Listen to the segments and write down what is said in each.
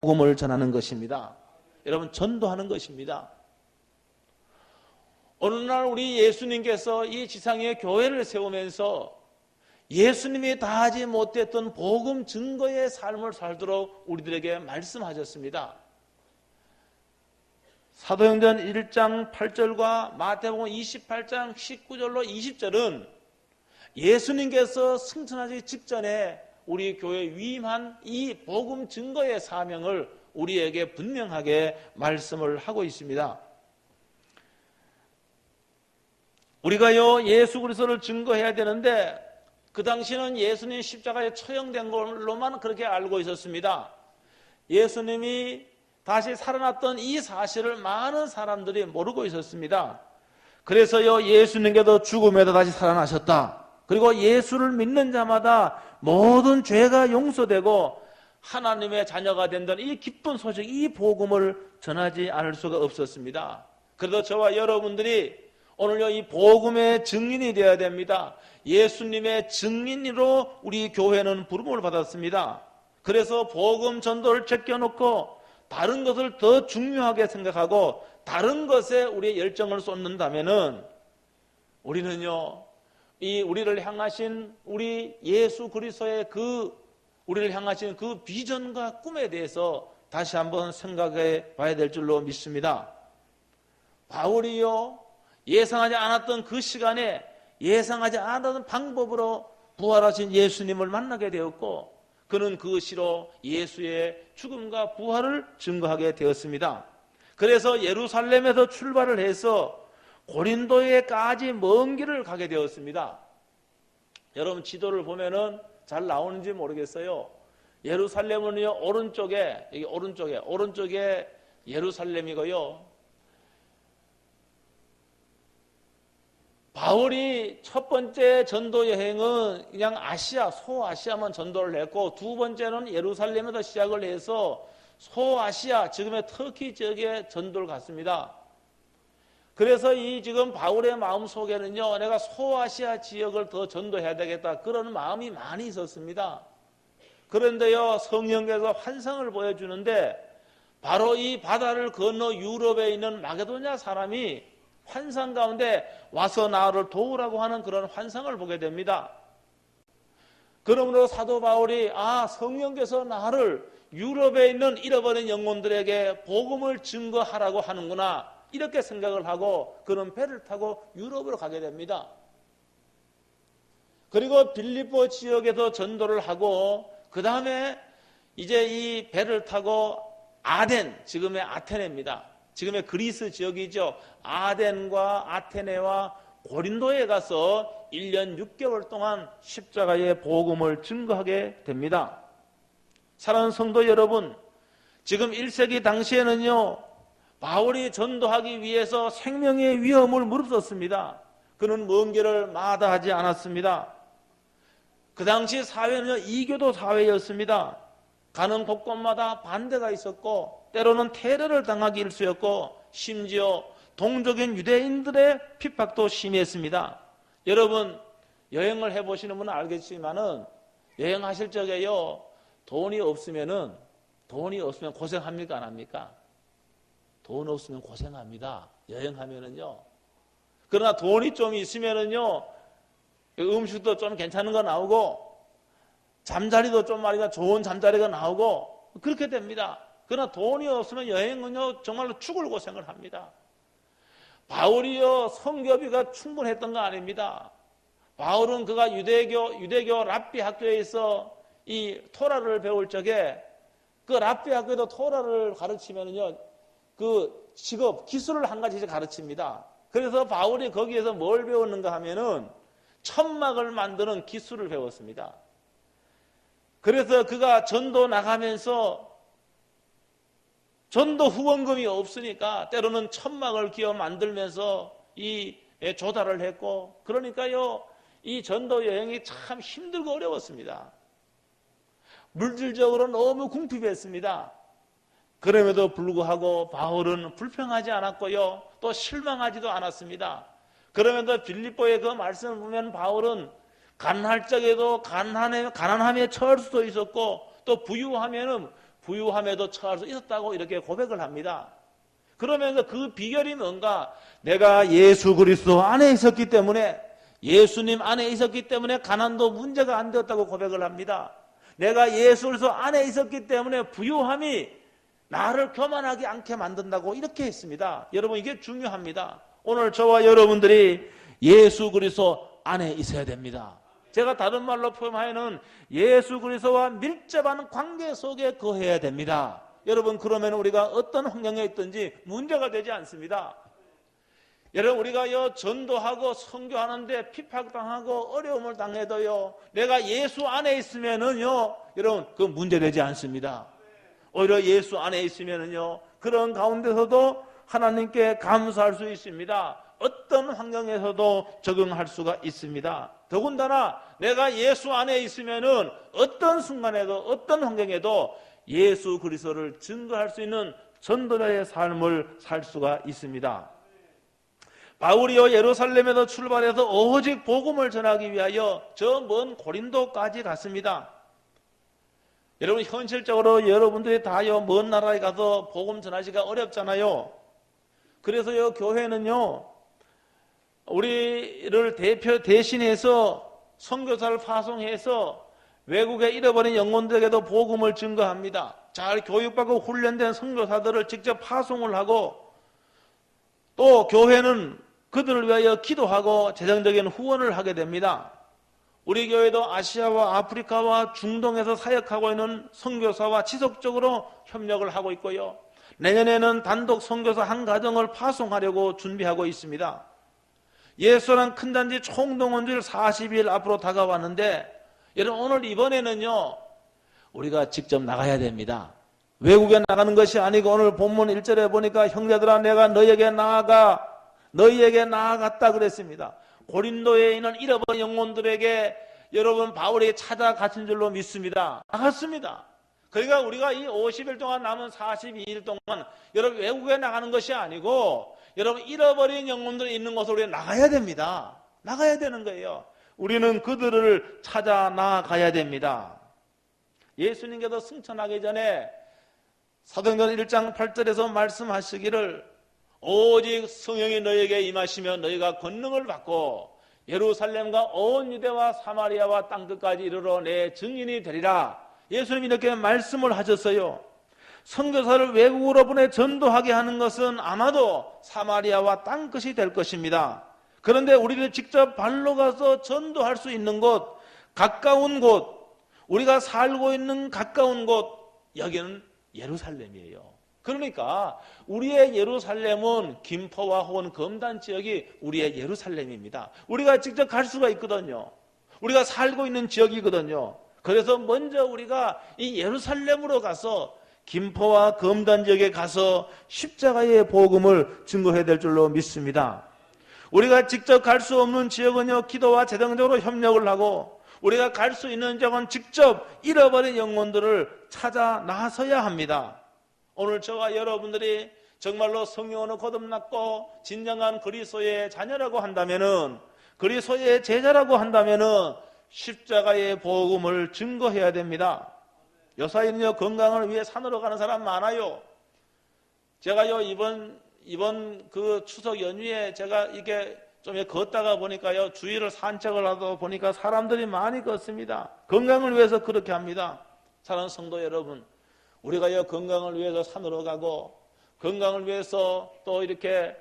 복음을 전하는 것입니다. 여러분, 전도하는 것입니다. 어느 날 우리 예수님께서 이 지상에 교회를 세우면서 예수님이 다하지 못했던 복음 증거의 삶을 살도록 우리들에게 말씀하셨습니다. 사도행전 1장 8절과 마태복음 28장 19절로 20절은 예수님께서 승천하기 직전에 우리 교회에 위임한 이 복음 증거의 사명을 우리에게 분명하게 말씀을 하고 있습니다. 우리가요, 예수 그리스도를 증거해야 되는데 그 당시는 예수님 십자가에 처형된 걸로만 그렇게 알고 있었습니다. 예수님이 다시 살아났던 이 사실을 많은 사람들이 모르고 있었습니다. 그래서요, 예수님께서 죽음에도 다시 살아나셨다. 그리고 예수를 믿는 자마다 모든 죄가 용서되고 하나님의 자녀가 된다는 이 기쁜 소식, 이 복음을 전하지 않을 수가 없었습니다. 그래도 저와 여러분들이 오늘요, 이 복음의 증인이 되어야 됩니다. 예수님의 증인으로 우리 교회는 부름을 받았습니다. 그래서 복음 전도를 제껴놓고 다른 것을 더 중요하게 생각하고 다른 것에 우리의 열정을 쏟는다면은 우리는요, 이 우리를 향하신 우리 예수 그리스도의 우리를 향하신 그 비전과 꿈에 대해서 다시 한번 생각해 봐야 될 줄로 믿습니다. 바울이요, 예상하지 않았던 그 시간에 예상하지 않았던 방법으로 부활하신 예수님을 만나게 되었고 그는 그 시로 예수의 죽음과 부활을 증거하게 되었습니다. 그래서 예루살렘에서 출발을 해서 고린도에까지 먼 길을 가게 되었습니다. 여러분, 지도를 보면은 잘 나오는지 모르겠어요. 예루살렘은요, 오른쪽에 예루살렘이고요. 바울이 첫 번째 전도 여행은 그냥 소아시아만 전도를 했고 두 번째는 예루살렘에서 시작을 해서 소아시아, 지금의 터키 지역에 전도를 갔습니다. 그래서 이 지금 바울의 마음 속에는요, 내가 소아시아 지역을 더 전도해야 되겠다, 그런 마음이 많이 있었습니다. 그런데요, 성령께서 환상을 보여주는데 바로 이 바다를 건너 유럽에 있는 마게도냐 사람이 환상 가운데 와서 나를 도우라고 하는 그런 환상을 보게 됩니다. 그러므로 사도 바울이 성령께서 나를 유럽에 있는 잃어버린 영혼들에게 복음을 증거하라고 하는구나, 이렇게 생각을 하고 그는 배를 타고 유럽으로 가게 됩니다. 그리고 빌립보 지역에서 전도를 하고 그 다음에 이제 이 배를 타고 아덴, 지금의 아테네입니다. 지금의 그리스 지역이죠. 아덴과 아테네와 고린도에 가서 1년 6개월 동안 십자가의 복음을 증거하게 됩니다. 사랑하는 성도 여러분, 지금 1세기 당시에는요, 바울이 전도하기 위해서 생명의 위험을 무릅썼습니다. 그는 먼 길을 마다하지 않았습니다. 그 당시 사회는요, 이교도 사회였습니다. 가는 곳곳마다 반대가 있었고 때로는 테러를 당하기 일쑤였고 심지어 동족인 유대인들의 핍박도 심했습니다. 여러분, 여행을 해보시는 분은 알겠지만은 여행하실 적에요, 돈이 없으면 고생합니까, 안 합니까? 돈 없으면 고생합니다. 여행하면은요. 그러나 돈이 좀 있으면은요, 음식도 좀 괜찮은 거 나오고 잠자리도 좀 말이야 좋은 잠자리가 나오고 그렇게 됩니다. 그러나 돈이 없으면 여행은요, 정말로 죽을 고생을 합니다. 바울이요, 성교비가 충분했던 거 아닙니다. 바울은 그가 유대교 랍비 학교에서 이 토라를 배울 적에 그 랍비 학교에도 토라를 가르치면은요, 그 직업, 기술을 한 가지 가르칩니다. 그래서 바울이 거기에서 뭘 배웠는가 하면은 천막을 만드는 기술을 배웠습니다. 그래서 그가 전도 나가면서 전도 후원금이 없으니까 때로는 천막을 기어 만들면서 이 조달을 했고, 그러니까요, 이 전도 여행이 참 힘들고 어려웠습니다. 물질적으로 너무 궁핍했습니다. 그럼에도 불구하고 바울은 불평하지 않았고요, 또 실망하지도 않았습니다. 그러면서 빌립보의 그 말씀을 보면 바울은 가난할 적에도 가난함에 처할 수도 있었고 또 부유하면은 부유함에도 처할 수 있었다고 이렇게 고백을 합니다. 그러면서 그 비결이 뭔가? 내가 예수 그리스도 안에 있었기 때문에, 예수님 안에 있었기 때문에 가난도 문제가 안 되었다고 고백을 합니다. 내가 예수 그리스도 안에 있었기 때문에 부유함이 나를 교만하지 않게 만든다고 이렇게 했습니다. 여러분, 이게 중요합니다. 오늘 저와 여러분들이 예수 그리스도 안에 있어야 됩니다. 제가 다른 말로 표현하여는 예수 그리스도와 밀접한 관계 속에 거해야 됩니다. 여러분, 그러면 우리가 어떤 환경에 있든지 문제가 되지 않습니다. 여러분, 우리가 전도하고 선교하는데 핍박당하고 어려움을 당해도요, 내가 예수 안에 있으면은요, 여러분, 그 문제되지 않습니다. 오히려 예수 안에 있으면은요, 그런 가운데서도 하나님께 감사할 수 있습니다. 어떤 환경에서도 적응할 수가 있습니다. 더군다나 내가 예수 안에 있으면은 어떤 순간에도 어떤 환경에도 예수 그리스도를 증거할 수 있는 전도자의 삶을 살 수가 있습니다. 바울이요, 예루살렘에서 출발해서 오직 복음을 전하기 위하여 저 먼 고린도까지 갔습니다. 여러분, 현실적으로 여러분들이 다요 먼 나라에 가서 복음 전하기가 어렵잖아요. 그래서요, 교회는요, 우리를 대신해서 선교사를 파송해서 외국에 잃어버린 영혼들에게도 복음을 증거합니다. 잘 교육받고 훈련된 선교사들을 직접 파송을 하고, 또 교회는 그들을 위하여 기도하고 재정적인 후원을 하게 됩니다. 우리 교회도 아시아와 아프리카와 중동에서 사역하고 있는 선교사와 지속적으로 협력을 하고 있고요. 내년에는 단독 선교사 한 가정을 파송하려고 준비하고 있습니다. 예수란 큰 단지 총동원주일 40일 앞으로 다가왔는데, 여러분, 오늘 이번에는요, 우리가 직접 나가야 됩니다. 외국에 나가는 것이 아니고, 오늘 본문 1절에 보니까 형제들아 내가 너희에게 나아갔다 그랬습니다. 고린도에 있는 잃어버린 영혼들에게 여러분 바울이 찾아가신 줄로 믿습니다. 나갔습니다. 그러니까 우리가 이 50일 동안 남은 42일 동안 여러분 외국에 나가는 것이 아니고, 여러분 잃어버린 영혼들이 있는 곳으로 우리가 나가야 됩니다. 나가야 되는 거예요. 우리는 그들을 찾아 나가야 됩니다. 예수님께서 승천하기 전에 사도행전 1장 8절에서 말씀하시기를 오직 성령이 너희에게 임하시면 너희가 권능을 받고 예루살렘과 온 유대와 사마리아와 땅끝까지 이르러 내 증인이 되리라. 예수님이 이렇게 말씀을 하셨어요. 선교사를 외국으로 보내 전도하게 하는 것은 아마도 사마리아와 땅끝이 될 것입니다. 그런데 우리를 직접 발로 가서 전도할 수 있는 곳, 가까운 곳, 우리가 살고 있는 가까운 곳, 여기는 예루살렘이에요. 그러니까 우리의 예루살렘은 김포와 혹은 검단 지역이 우리의 예루살렘입니다. 우리가 직접 갈 수가 있거든요. 우리가 살고 있는 지역이거든요. 그래서 먼저 우리가 이 예루살렘으로 가서 김포와 검단 지역에 가서 십자가의 복음을 증거해야 될 줄로 믿습니다. 우리가 직접 갈 수 없는 지역은요, 기도와 재정적으로 협력을 하고, 우리가 갈 수 있는 지역은 직접 잃어버린 영혼들을 찾아 나서야 합니다. 오늘 저와 여러분들이 정말로 성령으로 거듭났고 진정한 그리스도의 자녀라고 한다면은, 그리스도의 제자라고 한다면은 십자가의 복음을 증거해야 됩니다. 요사이는요, 건강을 위해 산으로 가는 사람 많아요. 제가요, 이번 그 추석 연휴에 제가 이게 좀 걷다가 보니까요, 주위를 산책을 하다 보니까 사람들이 많이 걷습니다. 건강을 위해서 그렇게 합니다. 사랑하는 성도 여러분, 우리가요, 건강을 위해서 산으로 가고 건강을 위해서 또 이렇게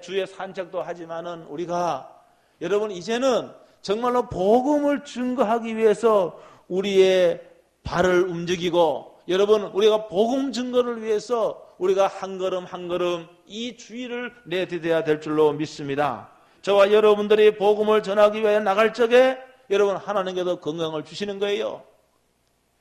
주위에 산책도 하지만은, 우리가 여러분 이제는 정말로 복음을 증거하기 위해서 우리의 발을 움직이고, 여러분 우리가 복음 증거를 위해서 우리가 한 걸음 한 걸음 이 주위를 내디뎌야 될 줄로 믿습니다. 저와 여러분들이 복음을 전하기 위해 나갈 적에 여러분 하나님께서 건강을 주시는 거예요.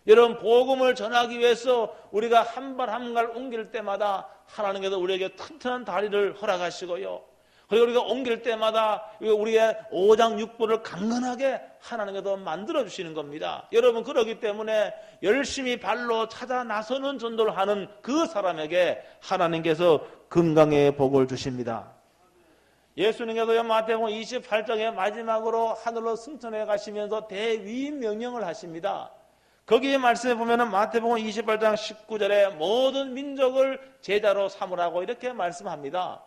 여러분 복음을 전하기 위해서 우리가 한 발 한 발 옮길 때마다 하나님께서 우리에게 튼튼한 다리를 허락하시고요, 그리고 우리가 옮길 때마다 우리의 오장육부를 강건하게 하나님께서 만들어주시는 겁니다. 여러분, 그렇기 때문에 열심히 발로 찾아 나서는 전도를 하는 그 사람에게 하나님께서 건강의 복을 주십니다. 예수님께서요, 마태복음 28장의 마지막으로 하늘로 승천해 가시면서 대위임 명령을 하십니다. 거기에 말씀해 보면은 마태복음 28장 19절에 모든 민족을 제자로 삼으라고 이렇게 말씀합니다.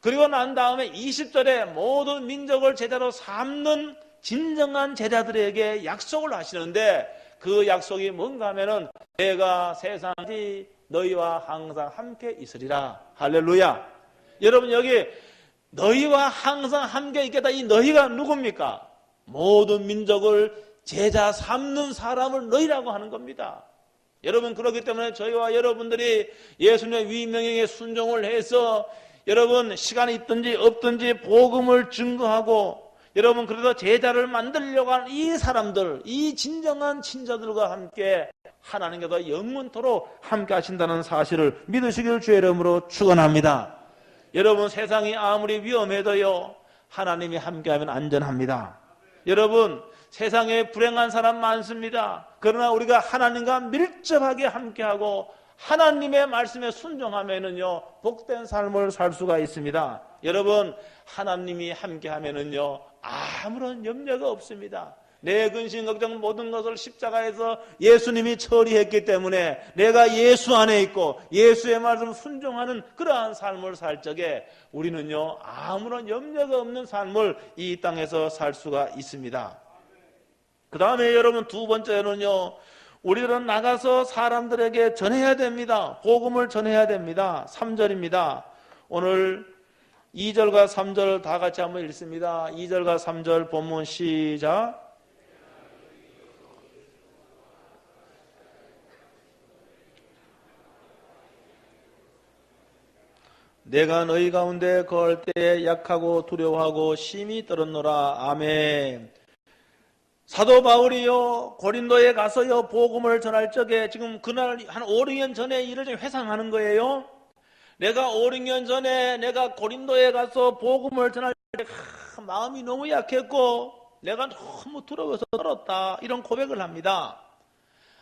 그리고 난 다음에 20절에 모든 민족을 제자로 삼는 진정한 제자들에게 약속을 하시는데 그 약속이 뭔가 하면은 내가 세상까지 너희와 항상 함께 있으리라. 할렐루야. 여러분 여기 너희와 항상 함께 있겠다. 이 너희가 누굽니까? 모든 민족을 제자 삼는 사람을 너희라고 하는 겁니다. 여러분 그렇기 때문에 저희와 여러분들이 예수님의 위명령에 순종을 해서 여러분 시간이 있든지 없든지 복음을 증거하고 여러분 그래서 제자를 만들려고 하는 이 사람들, 이 진정한 친자들과 함께 하나님께서 영원토록 함께 하신다는 사실을 믿으시길 주의 이름으로 축원합니다. 여러분 세상이 아무리 위험해도요 하나님이 함께하면 안전합니다. 여러분 세상에 불행한 사람 많습니다. 그러나 우리가 하나님과 밀접하게 함께하고 하나님의 말씀에 순종하면은요 복된 삶을 살 수가 있습니다. 여러분 하나님이 함께하면은요 아무런 염려가 없습니다. 내 근심 걱정 모든 것을 십자가에서 예수님이 처리했기 때문에 내가 예수 안에 있고 예수의 말씀 순종하는 그러한 삶을 살 적에 우리는요 아무런 염려가 없는 삶을 이 땅에서 살 수가 있습니다. 그 다음에 여러분 두 번째는요 우리들은 나가서 사람들에게 전해야 됩니다. 복음을 전해야 됩니다. 3절입니다. 오늘 2절과 3절 다 같이 한번 읽습니다. 2절과 3절 본문 시작. 내가 너희 가운데 거할 때에 약하고 두려워하고 심히 떨었노라. 아멘. 사도 바울이요 고린도에 가서요 복음을 전할 적에 지금 그날 한 5, 6년 전에 일을 좀 회상하는 거예요. 내가 5, 6년 전에 내가 고린도에 가서 복음을 전할 때 마음이 너무 약했고 내가 너무 두려워서 떨었다 이런 고백을 합니다.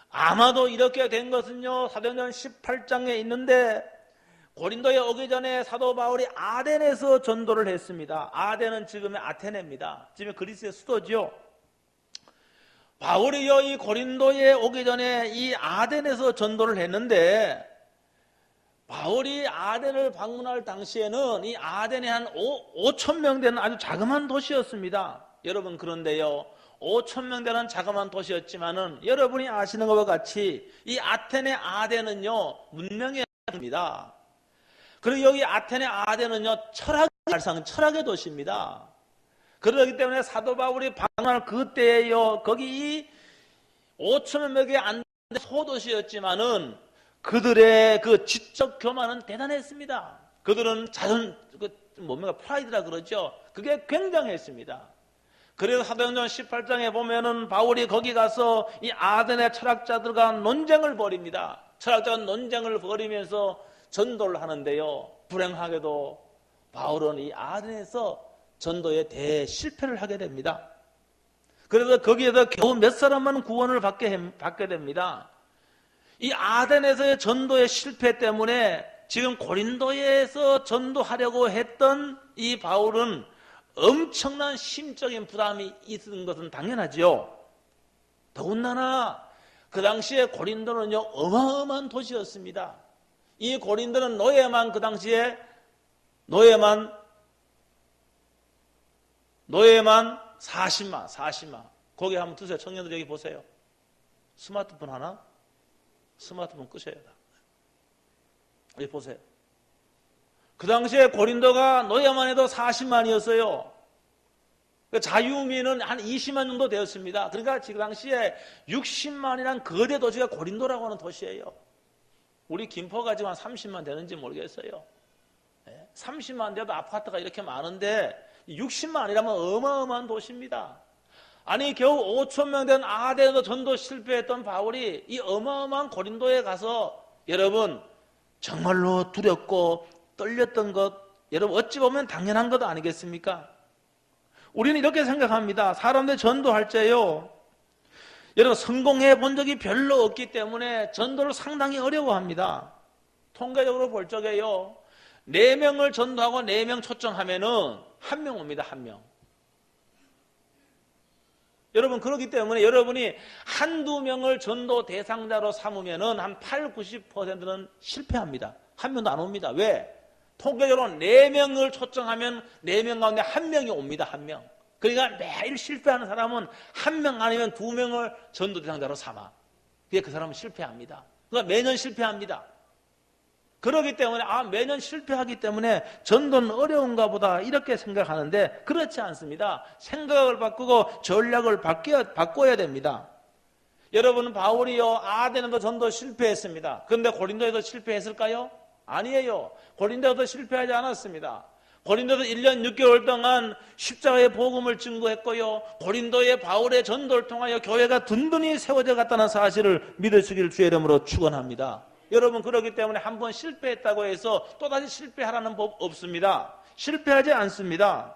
아마도 이렇게 된 것은요 사도행전 18장에 있는데 고린도에 오기 전에 사도 바울이 아덴에서 전도를 했습니다. 아덴은 지금의 아테네입니다. 지금 그리스의 수도죠. 바울이요 이 고린도에 오기 전에 이 아덴에서 전도를 했는데 바울이 아덴을 방문할 당시에는 이 아덴이 한 5천 명 되는 아주 자그마한 도시였습니다. 여러분 그런데요 5천 명 되는 자그마한 도시였지만은 여러분이 아시는 것과 같이 이 아테네 아덴은요 문명의 도시입니다. 그리고 여기 아테네 아덴은요 철학의 도시입니다. 그러기 때문에 사도 바울이 방문할 그때에요 거기 이 5천 명에 안 되는 소도시였지만은 그들의 그 지적 교만은 대단했습니다. 그들은 프라이드라 그러죠. 그게 굉장했습니다. 그래서 사도행전 18장에 보면은 바울이 거기 가서 이 아덴의 철학자들과 논쟁을 벌입니다. 철학자가 논쟁을 벌이면서 전도를 하는데요. 불행하게도 바울은 이 아덴에서 전도에 대실패를 하게 됩니다. 그래서 거기에서 겨우 몇 사람만 구원을 받게 됩니다. 이 아덴에서의 전도의 실패 때문에 지금 고린도에서 전도하려고 했던 이 바울은 엄청난 심적인 부담이 있는 것은 당연하죠. 더군다나 그 당시에 고린도는요 어마어마한 도시였습니다. 이 고린도는 노예만 그 당시에 노예만 40만. 거기 한번 드세요. 청년들 여기 보세요. 스마트폰 하나? 스마트폰 끄셔야 돼. 여기 보세요. 그 당시에 고린도가 노예만 해도 40만이었어요. 자유민은 한 20만 정도 되었습니다. 그러니까 그 당시에 60만이란 거대 도시가 고린도라고 하는 도시예요. 우리 김포가 지금 한 30만 되는지 모르겠어요. 30만 돼도 아파트가 이렇게 많은데 60만이라면 어마어마한 도시입니다. 아니 겨우 5천 명 된 아덴에서 전도 실패했던 바울이 이 어마어마한 고린도에 가서 여러분 정말로 두렵고 떨렸던 것 여러분 어찌 보면 당연한 것 아니겠습니까? 우리는 이렇게 생각합니다. 사람들 전도할 때요 여러분 성공해 본 적이 별로 없기 때문에 전도를 상당히 어려워합니다. 통계적으로 볼 적에요 4명을 전도하고 4명 초청하면은 1명 옵니다. 1명. 여러분, 그렇기 때문에 여러분이 한두 명을 전도 대상자로 삼으면은 한 80~90%는 실패합니다. 한 명도 안 옵니다. 왜? 통계적으로 4명을 초청하면 4명 가운데 1명이 옵니다. 1명. 그러니까 매일 실패하는 사람은 1명 아니면 2명을 전도 대상자로 삼아. 그게 그 사람은 실패합니다. 그러니까 매년 실패합니다. 그렇기 때문에 매년 실패하기 때문에 전도는 어려운가 보다 이렇게 생각하는데 그렇지 않습니다. 생각을 바꾸고 전략을 바꿔야 됩니다. 여러분, 바울이요 아덴에도 전도 실패했습니다. 그런데 고린도에도 실패했을까요? 아니에요. 고린도에도 실패하지 않았습니다. 고린도도 1년 6개월 동안 십자가의 복음을 증거했고요, 고린도의 바울의 전도를 통하여 교회가 든든히 세워져 갔다는 사실을 믿으시길 주의 이름으로 축원합니다. 여러분, 그렇기 때문에 한번 실패했다고 해서 또다시 실패하라는 법 없습니다. 실패하지 않습니다.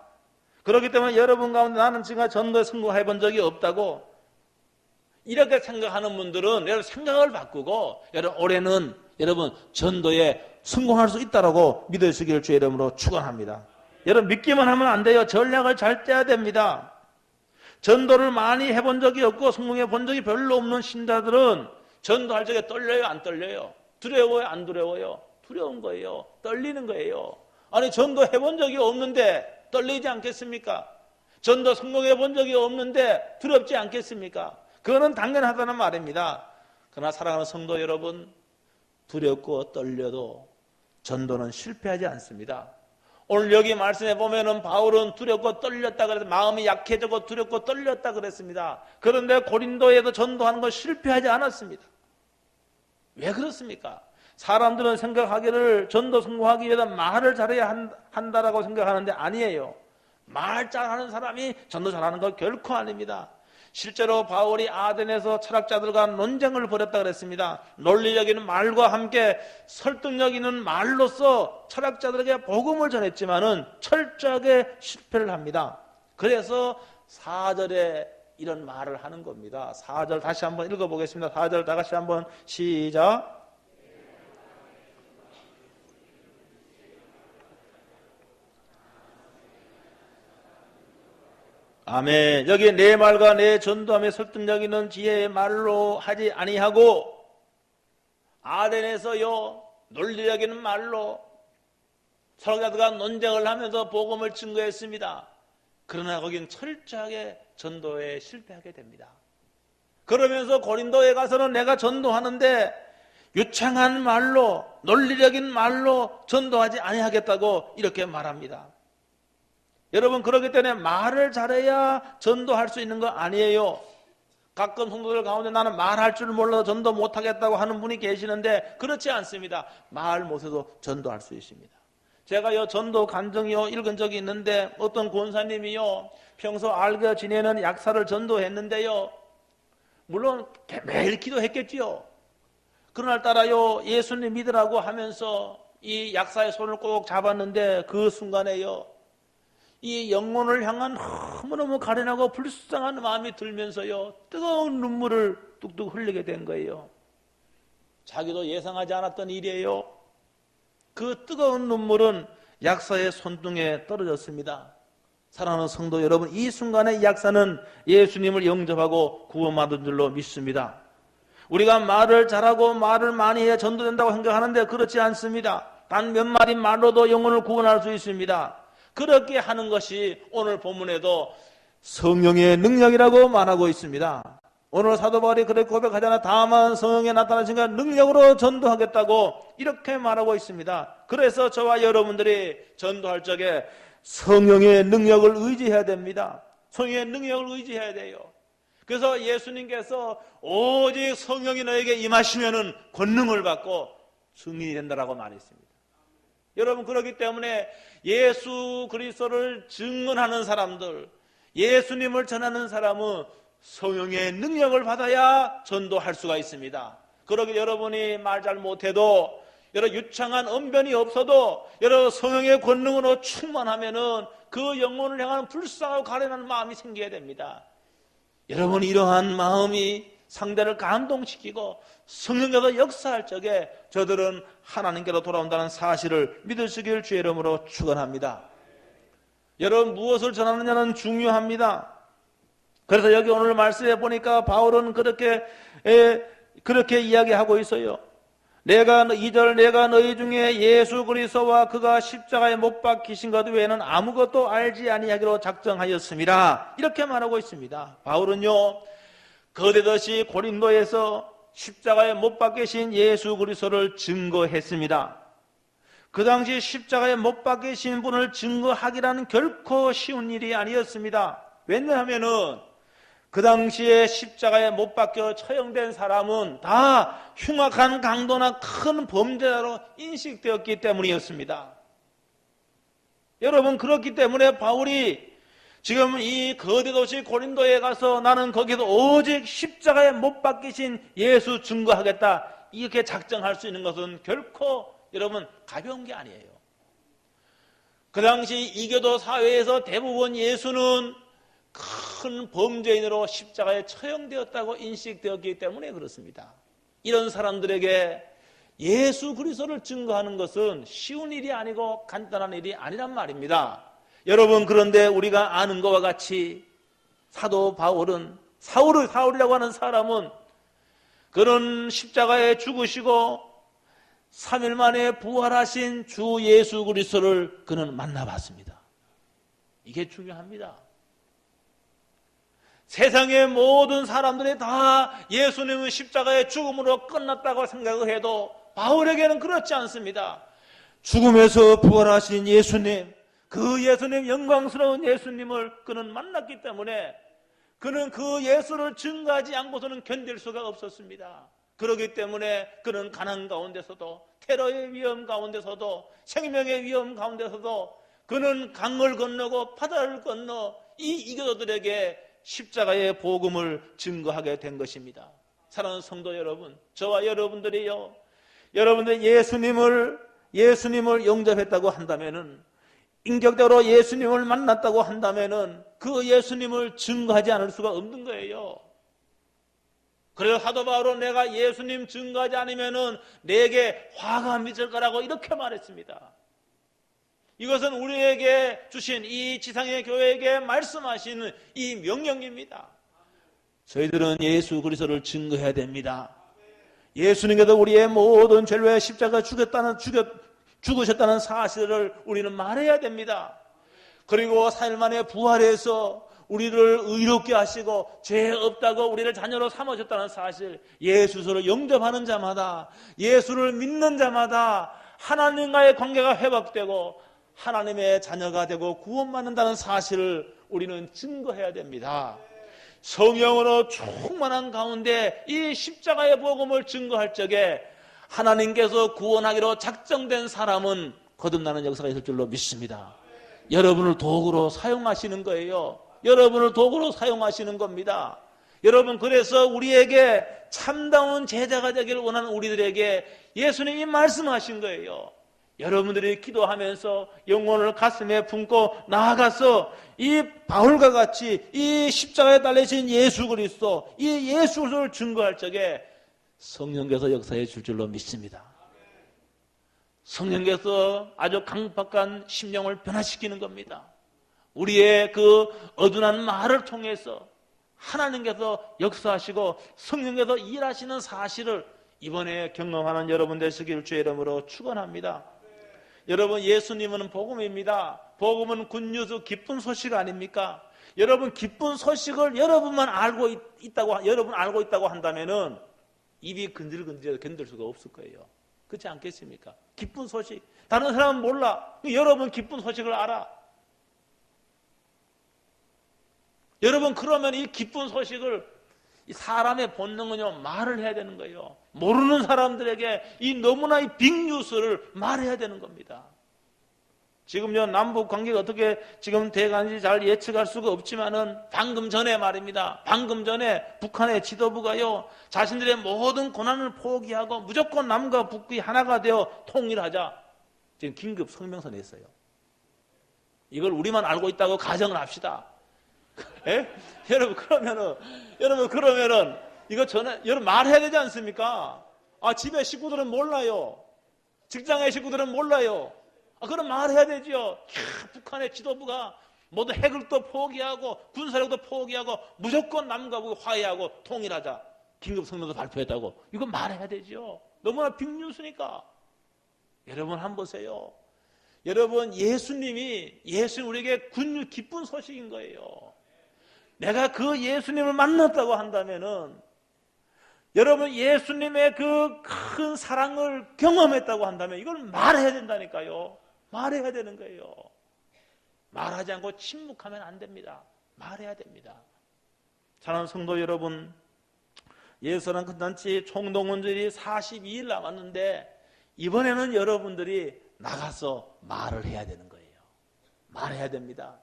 그렇기 때문에 여러분 가운데 나는 지금 전도에 성공해 본 적이 없다고 이렇게 생각하는 분들은 여러분 생각을 바꾸고 올해는 여러분 전도에 성공할 수 있다라고 믿으시길 주의 이름으로 축원합니다. 여러분, 믿기만 하면 안 돼요. 전략을 잘 짜야 됩니다. 전도를 많이 해본 적이 없고 성공해 본 적이 별로 없는 신자들은 전도할 적에 떨려요, 안 떨려요? 두려워요, 안 두려워요? 두려운 거예요. 떨리는 거예요. 아니, 전도 해본 적이 없는데 떨리지 않겠습니까? 전도 성공해 본 적이 없는데 두렵지 않겠습니까? 그거는 당연하다는 말입니다. 그러나 사랑하는 성도 여러분, 두렵고 떨려도 전도는 실패하지 않습니다. 오늘 여기 말씀해 보면은 바울은 두렵고 떨렸다 그래서 마음이 약해지고 두렵고 떨렸다 그랬습니다. 그런데 고린도에도 전도하는 건 실패하지 않았습니다. 왜 그렇습니까? 사람들은 생각하기를 전도 성공하기 위해서 말을 잘해야 한다라고 생각하는데 아니에요. 말 잘하는 사람이 전도 잘하는 건 결코 아닙니다. 실제로 바울이 아덴에서 철학자들과 논쟁을 벌였다 그랬습니다. 논리적인 말과 함께 설득력 있는 말로서 철학자들에게 복음을 전했지만은 철저하게 실패를 합니다. 그래서 4절에 이런 말을 하는 겁니다. 4절 다시 한번 읽어보겠습니다. 4절 다 같이 한번 시작. 아멘. 여기 내 말과 내 전도함에 설득력 있는 지혜의 말로 하지 아니하고 아덴에서요 논리력 있는 말로 설교자들과 논쟁을 하면서 복음을 증거했습니다. 그러나 거긴 철저하게 전도에 실패하게 됩니다. 그러면서 고린도에 가서는 내가 전도하는데 유창한 말로 논리적인 말로 전도하지 아니하겠다고 이렇게 말합니다. 여러분, 그렇기 때문에 말을 잘해야 전도할 수 있는 거 아니에요. 가끔 성도들 가운데 나는 말할 줄 몰라서 전도 못하겠다고 하는 분이 계시는데 그렇지 않습니다. 말 못해도 전도할 수 있습니다. 제가요 전도 간증이요 읽은 적이 있는데 어떤 권사님이요 평소 알게 지내는 약사를 전도했는데요, 물론 매일 기도했겠지요. 그날따라요 예수님 믿으라고 하면서 이 약사의 손을 꼭 잡았는데 그 순간에요 이 영혼을 향한 너무너무 가련하고 불쌍한 마음이 들면서요 뜨거운 눈물을 뚝뚝 흘리게 된 거예요. 자기도 예상하지 않았던 일이에요. 그 뜨거운 눈물은 약사의 손등에 떨어졌습니다. 사랑하는 성도 여러분, 이 순간에 이 약사는 예수님을 영접하고 구원받은 줄로 믿습니다. 우리가 말을 잘하고 말을 많이 해야 전도된다고 생각하는데 그렇지 않습니다. 단 몇 마디 말로도 영혼을 구원할 수 있습니다. 그렇게 하는 것이 오늘 본문에도 성령의 능력이라고 말하고 있습니다. 오늘 사도 바울이 그렇게 고백하잖아요. 다만 성령에 나타나신 것 능력으로 전도하겠다고 이렇게 말하고 있습니다. 그래서 저와 여러분들이 전도할 적에 성령의 능력을 의지해야 됩니다. 성령의 능력을 의지해야 돼요. 그래서 예수님께서 오직 성령이 너에게 임하시면은 권능을 받고 증인이 된다라고 말했습니다. 여러분, 그렇기 때문에 예수 그리스도를 증언하는 사람들, 예수님을 전하는 사람은 성령의 능력을 받아야 전도할 수가 있습니다. 그러기 여러분이 말 잘 못해도 여러 유창한 언변이 없어도 여러 성령의 권능으로 충만하면은 그 영혼을 향하는 불쌍하고 가련한 마음이 생겨야 됩니다. 여러분이 이러한 마음이 상대를 감동시키고 성령께서 역사할 적에 저들은 하나님께로 돌아온다는 사실을 믿으시길 주의 이름으로 축원합니다. 여러분, 무엇을 전하느냐는 중요합니다. 그래서 여기 오늘 말씀에 보니까 바울은 그렇게 이야기하고 있어요. 2절 내가 너희 중에 예수 그리스도와 그가 십자가에 못 박히신 것 외에는 아무것도 알지 아니하기로 작정하였음이라, 이렇게 말하고 있습니다. 바울은요, 거대도시 고린도에서 십자가에 못 박히신 예수 그리스도를 증거했습니다. 그 당시 십자가에 못 박히신 분을 증거하기라는 결코 쉬운 일이 아니었습니다. 왜냐하면은 그 당시에 십자가에 못 박혀 처형된 사람은 다 흉악한 강도나 큰 범죄자로 인식되었기 때문이었습니다. 여러분, 그렇기 때문에 바울이 지금 이 거대 도시 고린도에 가서 나는 거기서 오직 십자가에 못 박히신 예수 증거하겠다, 이렇게 작정할 수 있는 것은 결코 여러분 가벼운 게 아니에요. 그 당시 이교도 사회에서 대부분 예수는 큰 범죄인으로 십자가에 처형되었다고 인식되었기 때문에 그렇습니다. 이런 사람들에게 예수 그리스도를 증거하는 것은 쉬운 일이 아니고 간단한 일이 아니란 말입니다. 여러분, 그런데 우리가 아는 것과 같이 사도 바울은, 사울이라고 하는 사람은 그런 십자가에 죽으시고 3일 만에 부활하신 주 예수 그리스도를 그는 만나봤습니다. 이게 중요합니다. 세상의 모든 사람들이 다 예수님은 십자가의 죽음으로 끝났다고 생각을 해도 바울에게는 그렇지 않습니다. 죽음에서 부활하신 예수님, 그 예수님, 영광스러운 예수님을 그는 만났기 때문에 그는 그 예수를 증거하지 않고서는 견딜 수가 없었습니다. 그렇기 때문에 그는 가난 가운데서도, 테러의 위험 가운데서도, 생명의 위험 가운데서도 그는 강을 건너고 바다를 건너 이 이교도들에게 십자가의 복음을 증거하게 된 것입니다. 사랑하는 성도 여러분, 저와 여러분들이요, 여러분들 예수님을 영접했다고 한다면은, 인격적으로 예수님을 만났다고 한다면은 그 예수님을 증거하지 않을 수가 없는 거예요. 그래서 사도 바울은 내가 예수님 증거하지 않으면은 내게 화가 미칠 거라고 이렇게 말했습니다. 이것은 우리에게 주신, 이 지상의 교회에게 말씀하시는 이 명령입니다. 저희들은 예수 그리스도를 증거해야 됩니다. 예수님께서 우리의 모든 죄를 위해 십자가 죽으셨다는 사실을 우리는 말해야 됩니다. 그리고 4일 만에 부활해서 우리를 의롭게 하시고 죄 없다고 우리를 자녀로 삼으셨다는 사실, 예수를 영접하는 자마다, 예수를 믿는 자마다 하나님과의 관계가 회복되고 하나님의 자녀가 되고 구원받는다는 사실을 우리는 증거해야 됩니다. 성령으로 충만한 가운데 이 십자가의 복음을 증거할 적에 하나님께서 구원하기로 작정된 사람은 거듭나는 역사가 있을 줄로 믿습니다. 여러분을 도구로 사용하시는 거예요. 여러분을 도구로 사용하시는 겁니다. 여러분, 그래서 우리에게 참다운 제자가 되기를 원하는 우리들에게 예수님이 말씀하신 거예요. 여러분들이 기도하면서 영혼을 가슴에 품고 나아가서 이 바울과 같이 이 십자가에 달리신 예수 그리스도, 이 예수 그리스도를 증거할 적에 성령께서 역사해 줄 줄로 믿습니다. 성령께서 아주 강박한 심령을 변화시키는 겁니다. 우리의 그 어둔한 말을 통해서 하나님께서 역사하시고 성령께서 일하시는 사실을 이번에 경험하는 여러분 되시길 주의 이름으로 축원합니다. 여러분, 예수님은 복음입니다. 복음은 굿뉴스, 기쁜 소식 아닙니까? 여러분, 기쁜 소식을 여러분만 알고 있다고 한다면은 입이 근질근질 견딜 수가 없을 거예요. 그렇지 않겠습니까? 기쁜 소식, 다른 사람은 몰라. 여러분 기쁜 소식을 알아. 여러분, 그러면 이 기쁜 소식을, 이 사람의 본능은요, 말을 해야 되는 거예요. 모르는 사람들에게 이 너무나 이 빅뉴스를 말해야 되는 겁니다. 지금요, 남북 관계가 어떻게 지금 돼가는지 잘 예측할 수가 없지만은 방금 전에 말입니다. 방금 전에 북한의 지도부가요, 자신들의 모든 고난을 포기하고 무조건 남과 북이 하나가 되어 통일하자, 지금 긴급 성명서 냈어요. 이걸 우리만 알고 있다고 가정을 합시다. 예? 여러분, 그러면은 이거 여러분 말해야 되지 않습니까? 집에 식구들은 몰라요. 직장의 식구들은 몰라요. 그럼 말해야 되죠. 북한의 지도부가 모두 핵을 또 포기하고 군사력도 포기하고 무조건 남과 북 화해하고 통일하자. 긴급 성명도 발표했다고. 이거 말해야 되죠. 너무나 빅뉴스니까. 여러분 한번 보세요. 여러분 예수님 우리에게 기쁜 소식인 거예요. 내가 그 예수님을 만났다고 한다면은 여러분 예수님의 그 큰 사랑을 경험했다고 한다면 이걸 말해야 된다니까요. 말해야 되는 거예요. 말하지 않고 침묵하면 안 됩니다. 말해야 됩니다. 사랑하는 성도 여러분, 예수랑 큰잔치 총동원절이 42일 남았는데 이번에는 여러분들이 나가서 말을 해야 되는 거예요. 말해야 됩니다.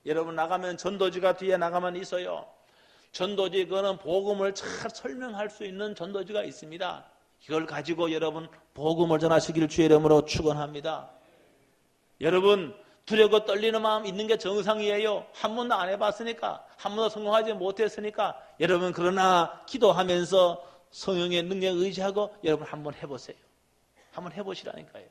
여러분 나가면 전도지가 뒤에 나가면 있어요. 전도지 그거는 복음을 잘 설명할 수 있는 전도지가 있습니다. 이걸 가지고 여러분 복음을 전하시길 주의 이름으로 축원합니다. 여러분 두려고 떨리는 마음 있는 게 정상이에요. 한 번도 안 해봤으니까, 한 번도 성공하지 못했으니까. 여러분 그러나 기도하면서 성령의 능력에 의지하고 여러분 한번 해보세요. 한번 해보시라니까요.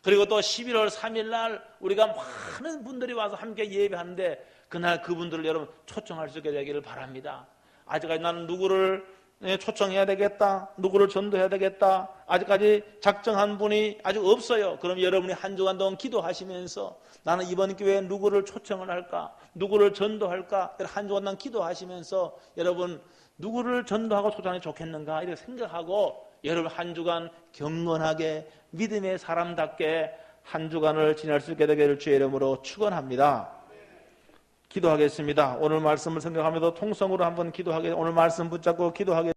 그리고 또 11월 3일 날 우리가 많은 분들이 와서 함께 예배하는데 그날 그분들을 여러분 초청할 수 있게 되기를 바랍니다. 아직까지 나는 누구를 초청해야 되겠다, 누구를 전도해야 되겠다, 아직까지 작정한 분이 아직 없어요. 그럼 여러분이 한 주간 동안 기도하시면서 나는 이번 기회에 누구를 초청을 할까, 누구를 전도할까, 한 주간 동안 기도하시면서 여러분 누구를 전도하고 초청하면 좋겠는가 이렇게 생각하고 여러분 한 주간 경건하게 믿음의 사람답게 한 주간을 지낼 수 있게 되기를 주의 이름으로 축원합니다. 기도하겠습니다. 오늘 말씀을 생각하면서 통성으로 한번 기도하게, 오늘 말씀 붙잡고 기도하겠습니다.